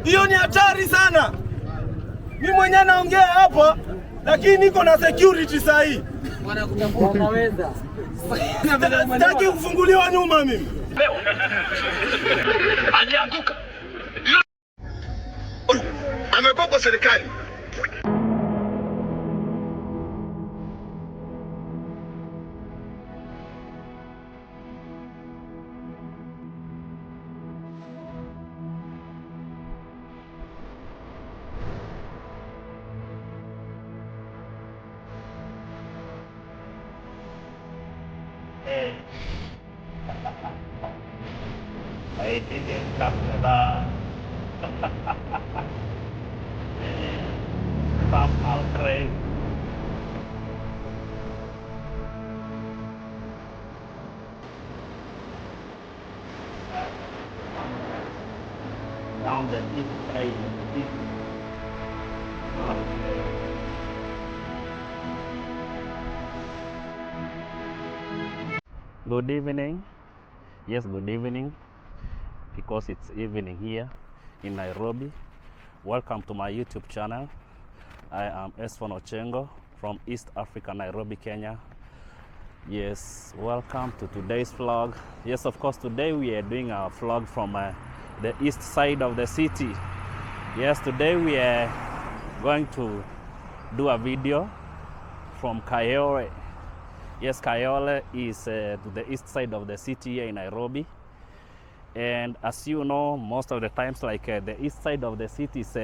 Hiyo ni hatari sana. Mimi mwenyewe naongea hapa lakini niko na security saa hii. Wanaweza. Sitaki kufunguliwa nyuma mimi. Alianguka. Amebeba serikali. I didn't come to that. Somehow crazy. Down the east side of the city. Good evening. Yes, good evening. Because it's evening here in Nairobi. Welcome to my YouTube channel. I am Esfon Ochengo from East Africa, Nairobi, Kenya. Yes, welcome to today's vlog. Yes, of course, today we are doing a vlog from the east side of the city. Yes, today we are going to do a video from KAYOLE. Yes, KAYOLE is to the east side of the city here in Nairobi. And as you know, most of the times, like the east side of the city is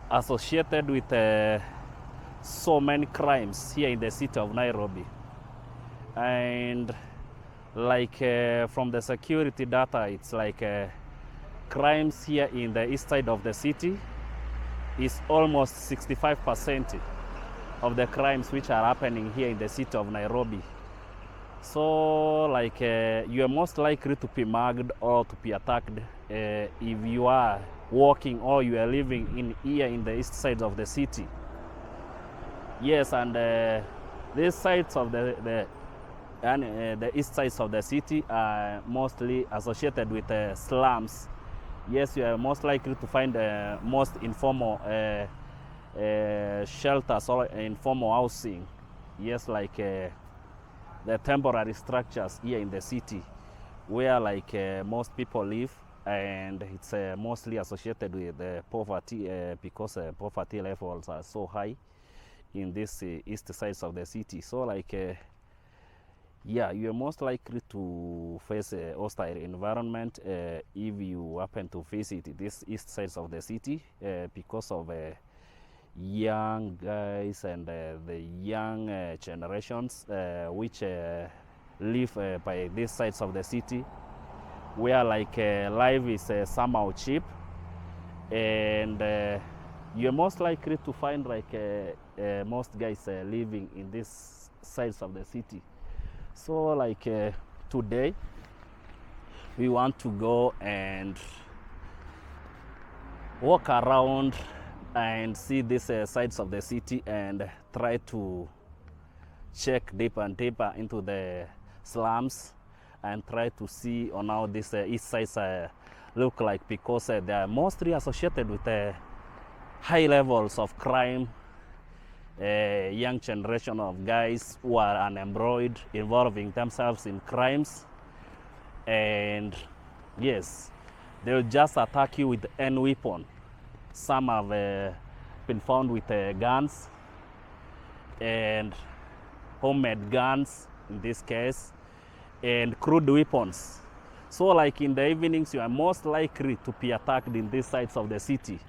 associated with so many crimes here in the city of Nairobi. And like from the security data, it's like crimes here in the east side of the city is almost 65% of the crimes which are happening here in the city of Nairobi. So like you are most likely to be mugged or to be attacked if you are walking or you are living in here in the east side of the city. Yes, and these sides of the east sides of the city are mostly associated with slums. Yes, you are most likely to find most informal shelters or informal housing. Yes, like the temporary structures here in the city where like most people live, and it's mostly associated with poverty because poverty levels are so high in this east sides of the city. So like yeah, you're most likely to face a hostile environment if you happen to visit this east sides of the city because of young guys and the young generations which live by these sides of the city where like life is somehow cheap, and you're most likely to find like most guys living in these sides of the city. So like today we want to go and walk around and see these sides of the city and try to check deeper and deeper into the slums and try to see on how these east sides look like, because they are mostly associated with high levels of crime, young generation of guys who are unemployed involving themselves in crimes, and yes, they'll just attack you with any weapon. Some have been found with guns and homemade guns in this case, and crude weapons. So like in the evenings, you are most likely to be attacked in these sides of the city.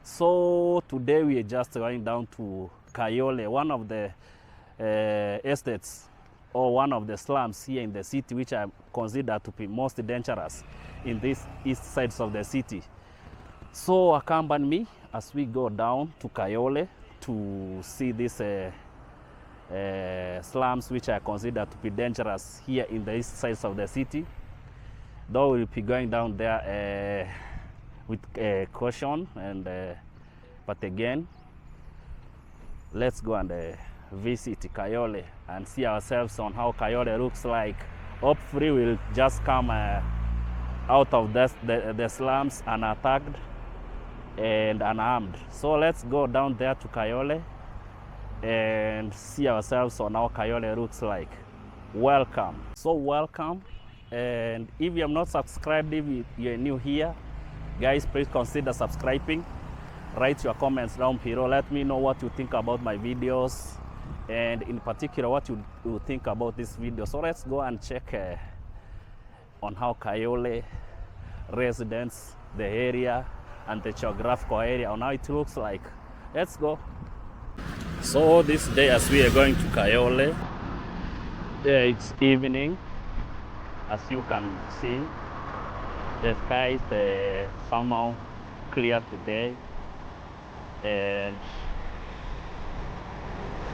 So today we are just going down to KAYOLE, one of the estates or one of the slums here in the city which are considered to be most dangerous in these east sides of the city. So accompany me as we go down to KAYOLE to see these slums which are considered to be dangerous here in the east sides of the city. Though we'll be going down there with caution, and but again, let's go and visit KAYOLE and see ourselves on how KAYOLE looks like. Hopefully we'll just come out of the slums unattacked, and unarmed. So let's go down there to Kayole and see ourselves on how Kayole looks like. Welcome. So welcome. And if you have not subscribed, if you're new here, guys, please consider subscribing. Write your comments down below. Let me know what you think about my videos, and in particular what you think about this video. So let's go and check on how Kayole residents, the area and the geographical area, on how it looks like. Let's go. So this day, as we are going to Kayole, it's evening. As you can see, the sky is somehow clear today, and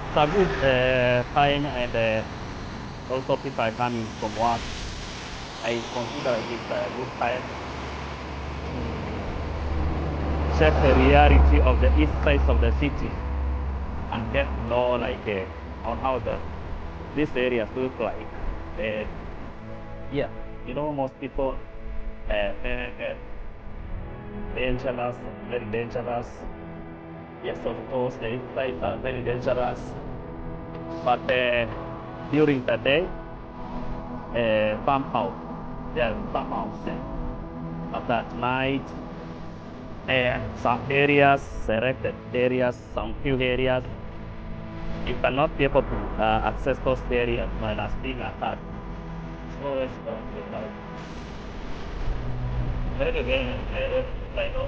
it's a good time, and also people are coming from work. I consider it a good time to check the reality of the east side of the city and get to know on how these areas look like. Yeah, most people dangerous, very dangerous. Yes, of course, the east sides are very dangerous. But during the day, somehow they are somehow safe. But at night, some areas, selected areas, some few areas, you cannot be able to access those areas while being attacked. So let's go with that. Very, very, I know.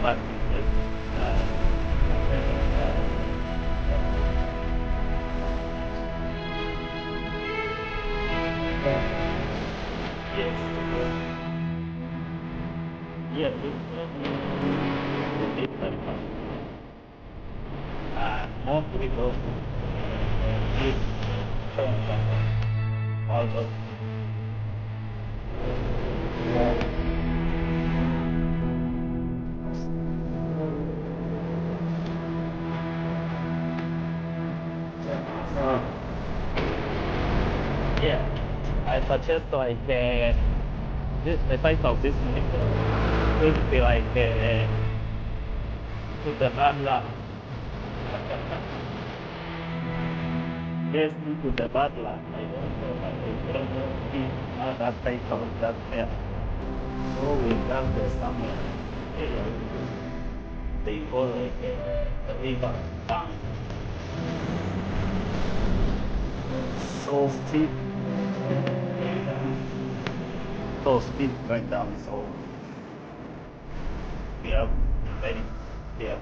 But yeah, more people is also yeah, I suggest this the size of this should be to the bad luck. Yes, to the bad luck. I don't know if that size of that there. So we got the somewhere. They call the river down. So steep. So steep going down. So we have very clear.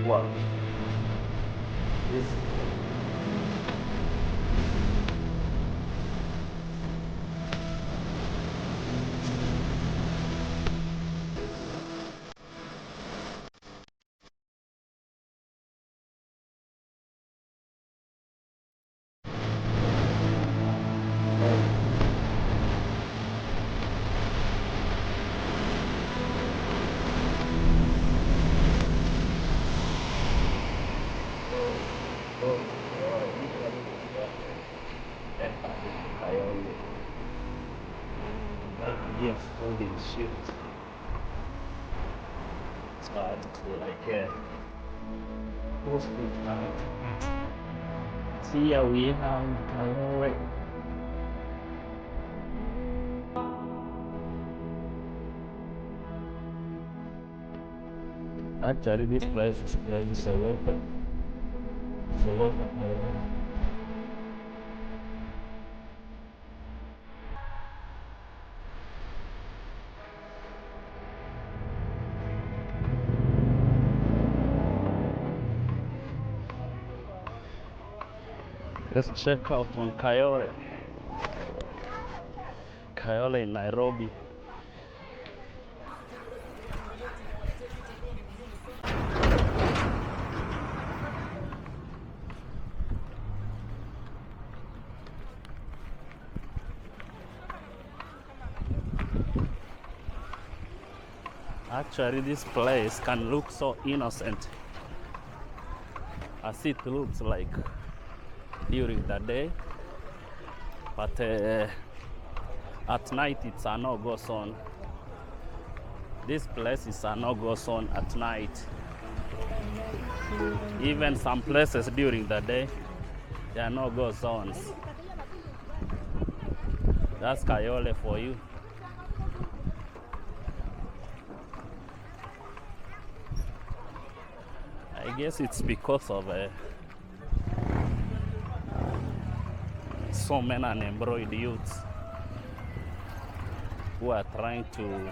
Wow. This yes, holding shit. It's hard to post it. See how we have actually this place is a local. It's a local. Let's check out on KAYOLE. KAYOLE in Nairobi. Actually, this place can look so innocent as it looks like during the day, but at night it's a no-go zone. This place is a no-go zone at night. Even some places during the day, there are no-go zones. That's KAYOLE for you. I guess it's because of so many unemployed youths who are trying to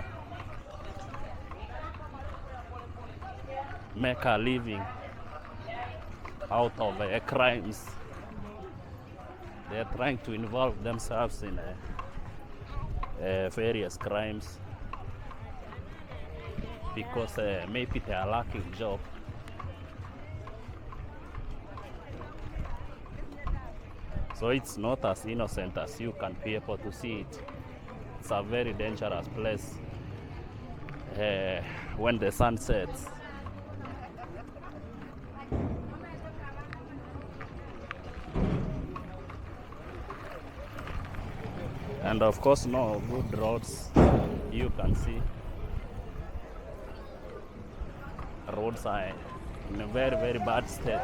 make a living out of crimes. They're trying to involve themselves in various crimes because maybe they are lacking job. So it's not as innocent as you can be able to see it. It's a very dangerous place when the sun sets. And of course, no good roads. You can see roads are in a very, very bad state.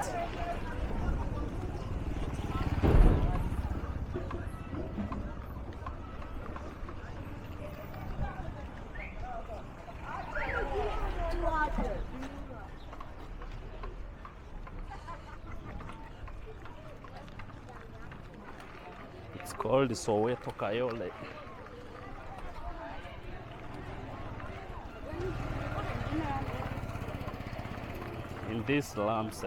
It's called Soweto KAYOLE. In these slums,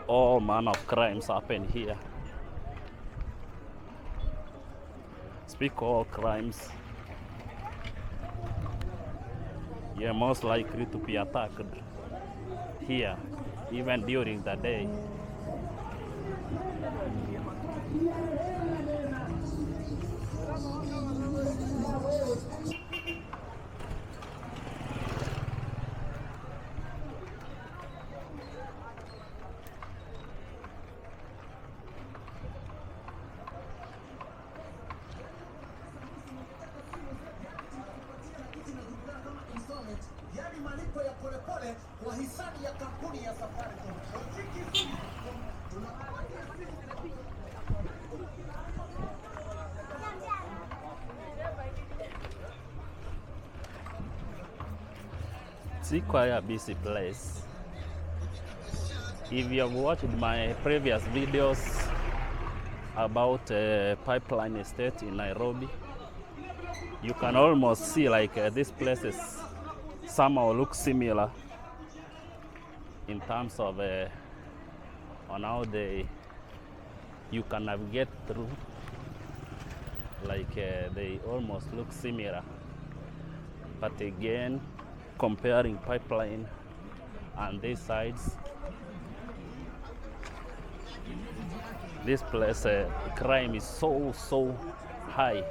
all manner of crimes happen here. Speak all crimes, you're most likely to be attacked here, even during the day. Yani malipo ya polepole kwa hisani ya kampuni ya Safaricom. It's quite a busy place. If you have watched my previous videos about pipeline estate in Nairobi, you can almost see like these places somehow look similar in terms of on how you can navigate through. Like they almost look similar, but again, comparing pipeline and these sides, this place crime is so high.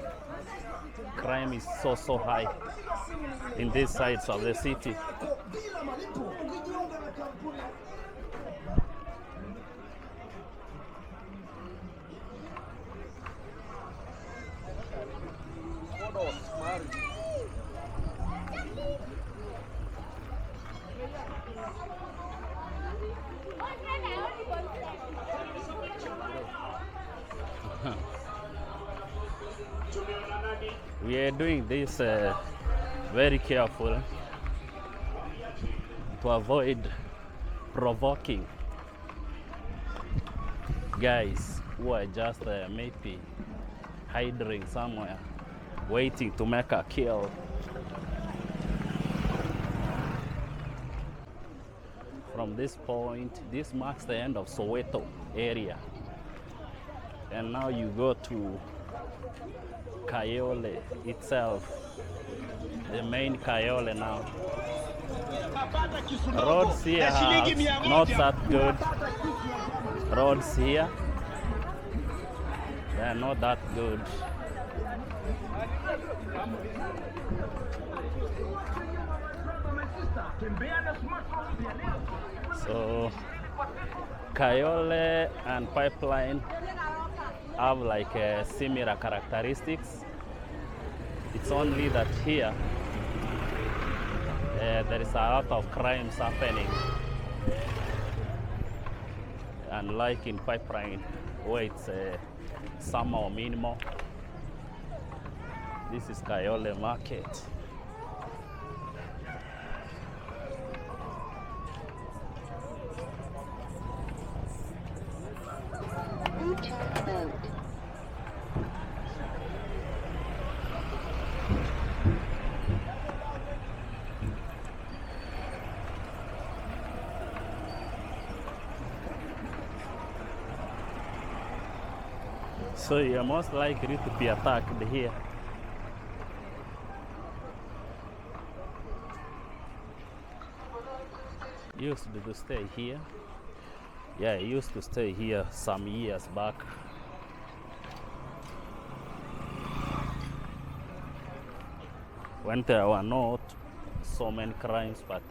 Crime is so high in these sides of the city. We are doing this very careful to avoid provoking guys who are just maybe hiding somewhere, waiting to make a kill. From this point, this marks the end of Soweto area. And now you go to KAYOLE itself, the main KAYOLE now. Roads here are not that good. Roads here, they are not that good. So KAYOLE and Pipeline have like similar characteristics. It's only that here there is a lot of crimes happening, and like in Pipeline where it's somehow minimal, this is KAYOLE market. So you're most likely to be attacked here. Used to stay here. Yeah, I used to stay here some years back. When there were not so many crimes, but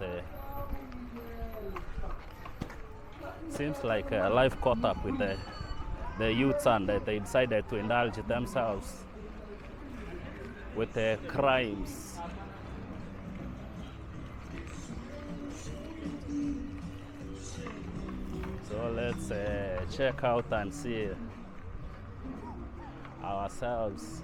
seems like life caught up with the youths, and they decided to indulge themselves with crimes. So let's check out and see ourselves.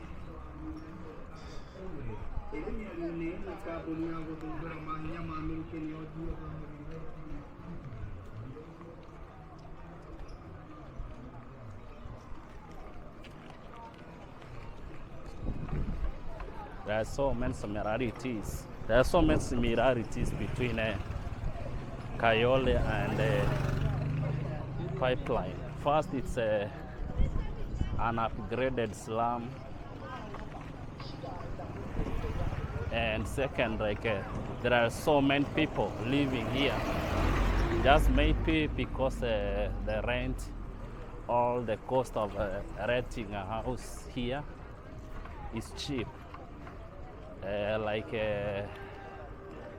There are so many similarities. There are so many similarities between KAYOLE and Pipeline. First, it's an upgraded slum, and second, like there are so many people living here. Just maybe because the rent, all the cost of renting a house here is cheap. Like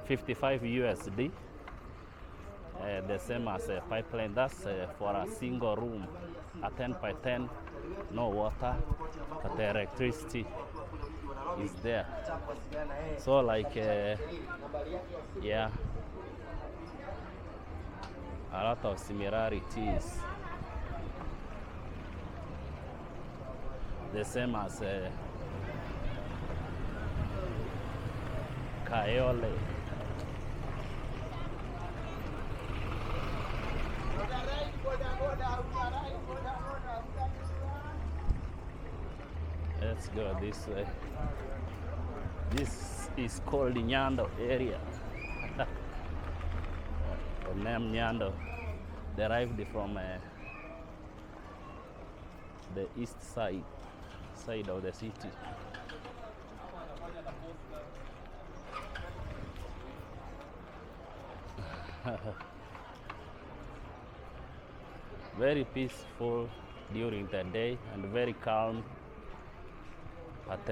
55 USD, the same as a Pipeline. That's for a single room, a 10 by 10, no water, but the electricity is there. So like, yeah, a lot of similarities. The same as KAYOLE. Let's go this way. This is called the Nyando area. The name Nyando derived from the east side of the city. Very peaceful during the day and very calm, but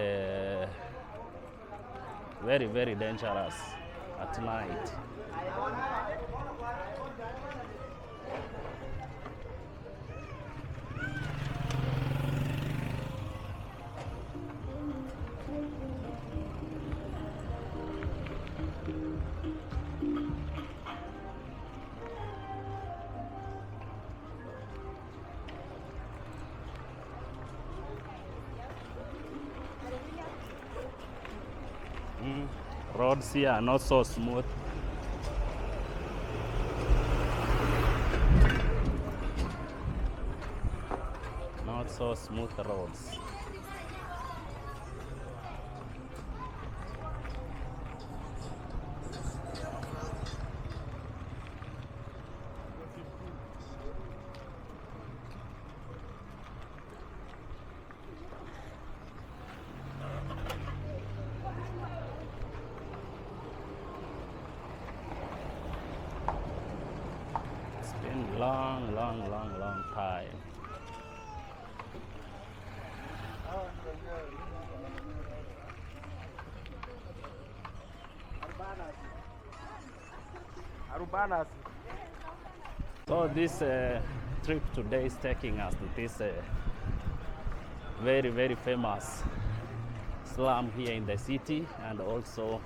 very, very dangerous at night. Roads here are not so smooth. Not so smooth roads. long, long, long, long time. So this trip today is taking us to this very, very famous slum here in the city, and also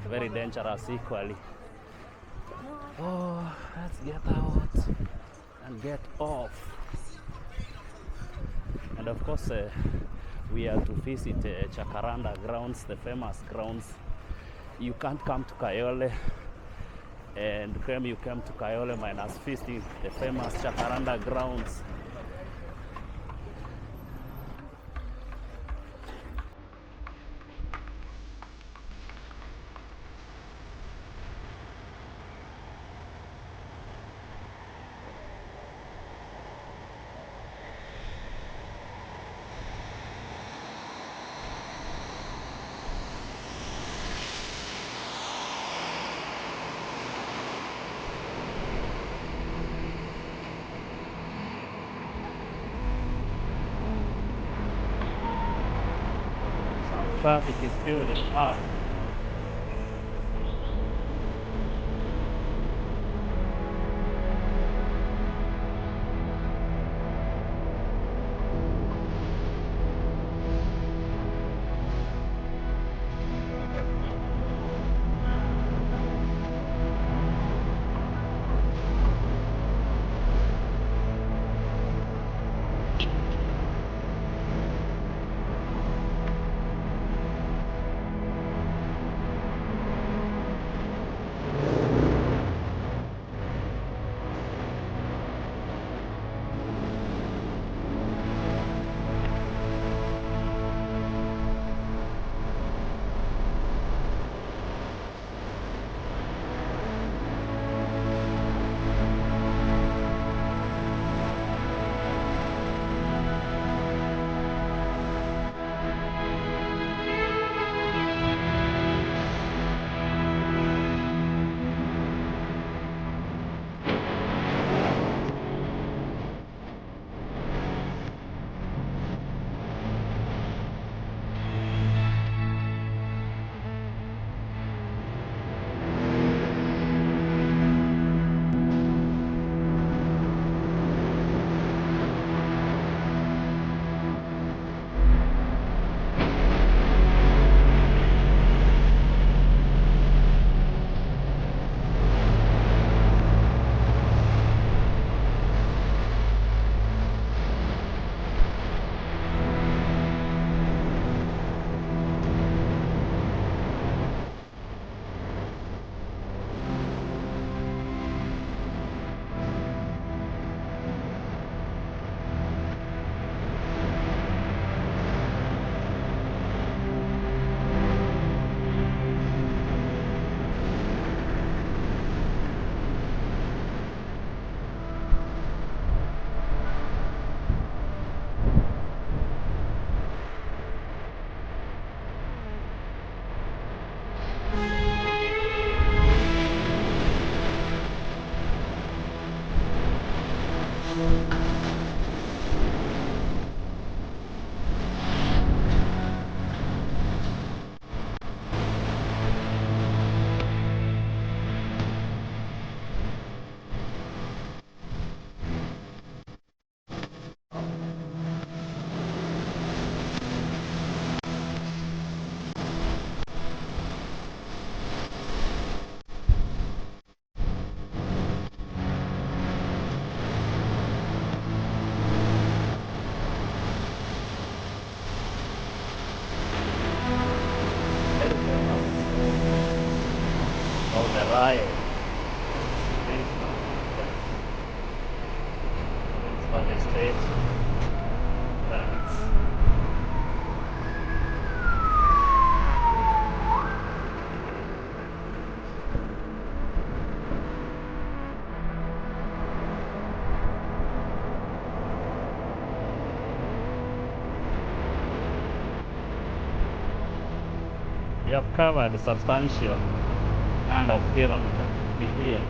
very dangerous equally. Oh, let's get out and get off. And of course, we are to visit Jacaranda grounds, the famous grounds. You can't come to KAYOLE and claim you came to KAYOLE minus visiting the famous Jacaranda grounds. Traffic is really hard. Right. It's funny straight. Thanks. We have covered a substantial kind of pyramid here.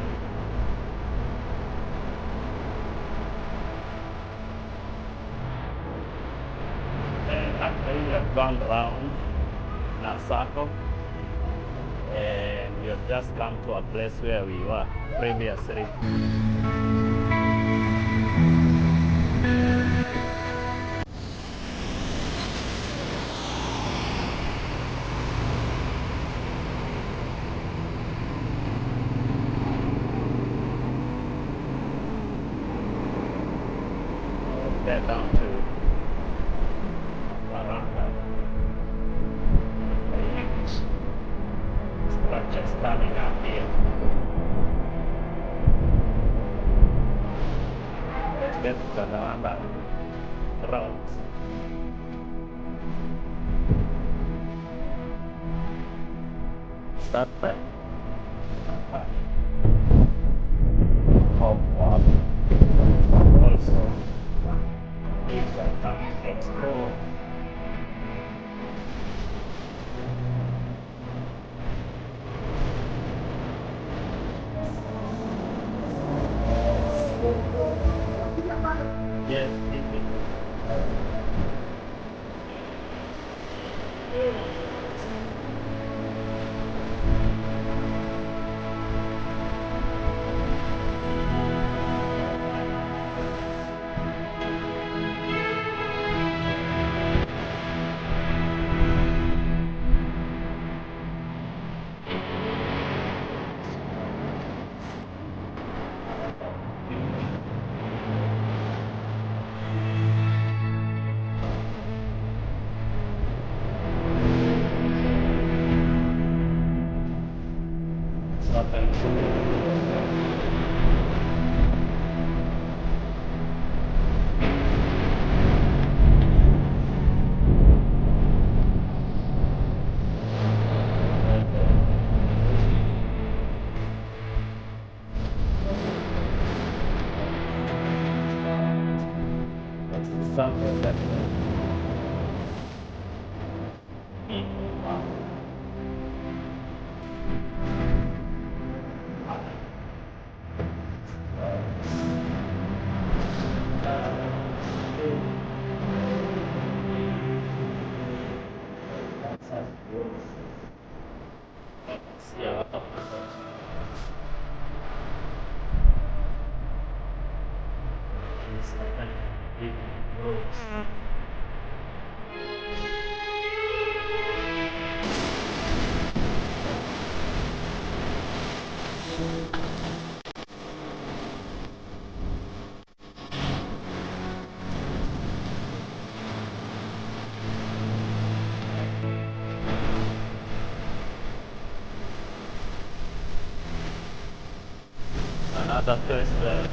have gone round in a circle, and we have just come to a place where we were previously. Get down to Jacaranda. Structures coming up here. Let's get to Jacaranda road. Start back. Also, these are coming from school. Yes, something that another tourist place.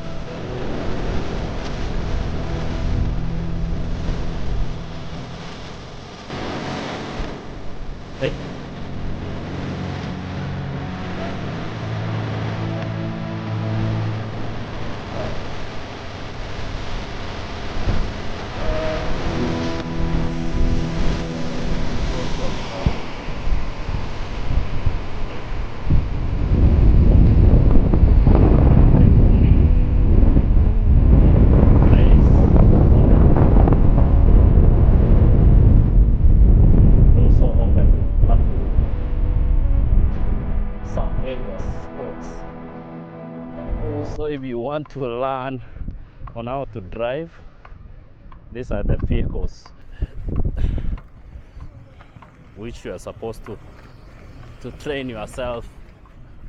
Hey. So if you want to learn on how to drive, these are the vehicles which you are supposed to train yourself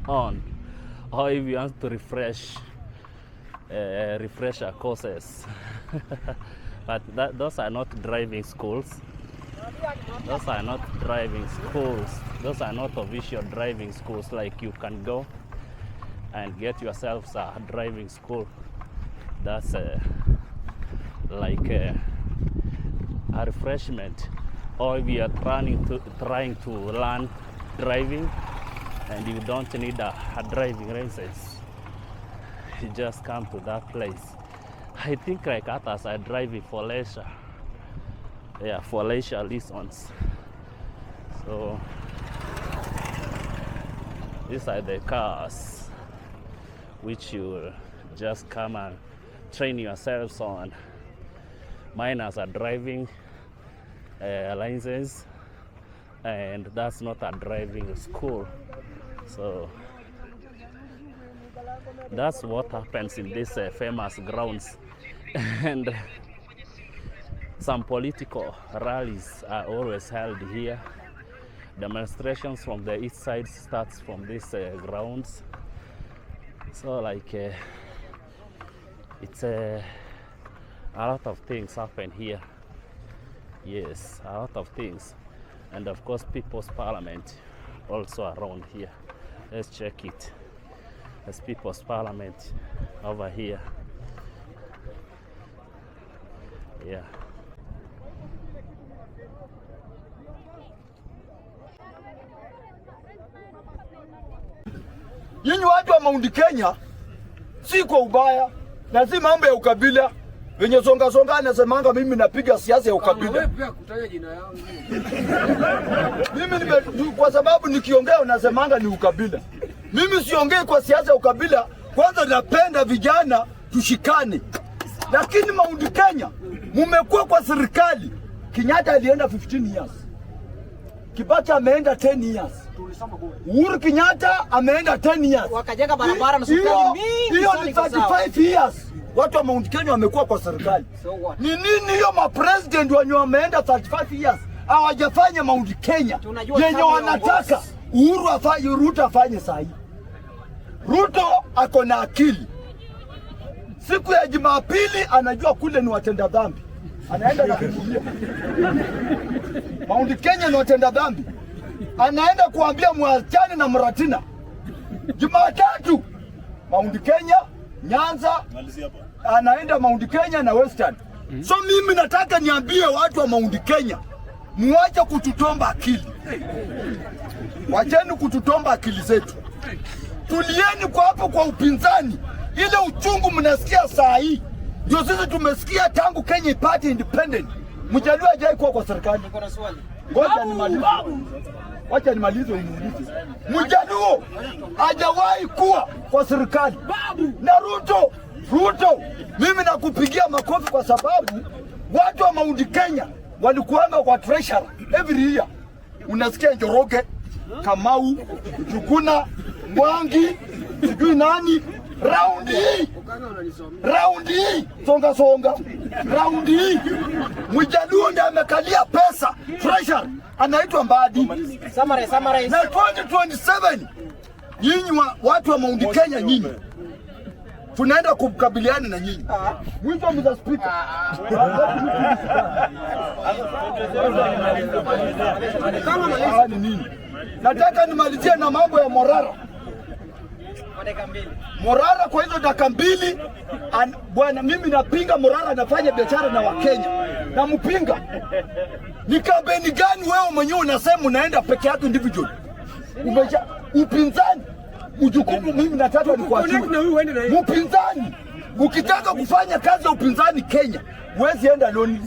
on, or if you want to refresh refresher courses. But those are not driving schools. Those are not driving schools. Those are not official driving schools like you can go and get yourselves a driving school. That's like a refreshment. Or if you are trying to learn driving and you don't need a driving license, you just come to that place. I think like others are driving for leisure. Yeah, for leisure reasons. So these are the cars which you just come and train yourselves on. Minors are driving license, and that's not a driving school. So that's what happens in these famous grounds. And some political rallies are always held here. Demonstrations from the east side starts from these grounds. So like it's a lot of things happen here. Yes, a lot of things. And of course People's Parliament also around here. Let's check it. There's People's Parliament over here. Yeah. Nyinyi watu wa Mount Kenya si kwa ubaya na si mambo ya ukabila. Wenye songa anasemanga mimi napiga siasa ya ukabila. Wewe pia kutaja jina yangu. Mimi kwa sababu nikiongea unasemanga ni ukabila. Mimi siongei kwa siasa ya ukabila. Kwanza napenda vijana tushikane. Lakini Mount Kenya mumekuwa kwa serikali. Kenyatta alienda 15 years. Kibaki ameenda 10 years. Uhuru Kenyatta ameenda 10 years. Wakajenga barabara na hospitali mingi. Hiyo ni 35 years. Watu wa Mount Kenya wamekuwa kwa serikali. Ni nini hiyo ma-president wenye wameenda 35 years hawajafanya Mount Kenya yenye wanataka Uhuru afanye, Ruto afanye sahi. Ruto ako na akili. Siku ya Jumapili anajua kule ni watenda dhambi. Anaenda na kulia. Mount Kenya ni watenda dhambi. Anaenda kuambia mwachane na Mratina. Jumatatu Mount Kenya, Nyanza, anaenda Mount Kenya na Western. So mimi nataka niambie watu wa Mount Kenya, muache kututomba akili. Wacheni kututomba akili zetu. Tulieni kwa hapo kwa upinzani. Ile uchungu mnasikia saa hii ndio sisi tumesikia tangu Kenya ipate independent. Mjaluo hajai kuwa kwa serikali. Niko na swali. Ngoja nimalize. Wacha nimalize uniulize. Mjaluo hajawahi kuwa kwa serikali. Na Ruto, mimi nakupigia makofi kwa sababu watu wa Mount Kenya walikuanga kwa treasury every year. Unasikia Njoroge, Kamau, Tukuna, Mwangi, sijui nani, raundi hii, songa, raundi hii, Mjaluo ndiye amekalia pesa, treasury, anaitwa Mbadi. Summarize. Na 2027, nyinyi watu wa Mount Kenya nyinyi, tunaenda kukabiliana na nyinyi. Mwisho Mr. Speaker. Ni nini? Nataka nimalizie na mambo ya Morara. Morara kwa hizo dakika mbili, bwana mimi napinga Morara anafanya biashara na Wakenya. Nampinga. Ni kampeni gani wewe mwenyewe unasema unaenda peke yako individual? Upinzani. Ujukumu mimi nataka nikuachie. Upinzani. Ukitaka kufanya kazi ya upinzani Kenya, huwezi enda loni.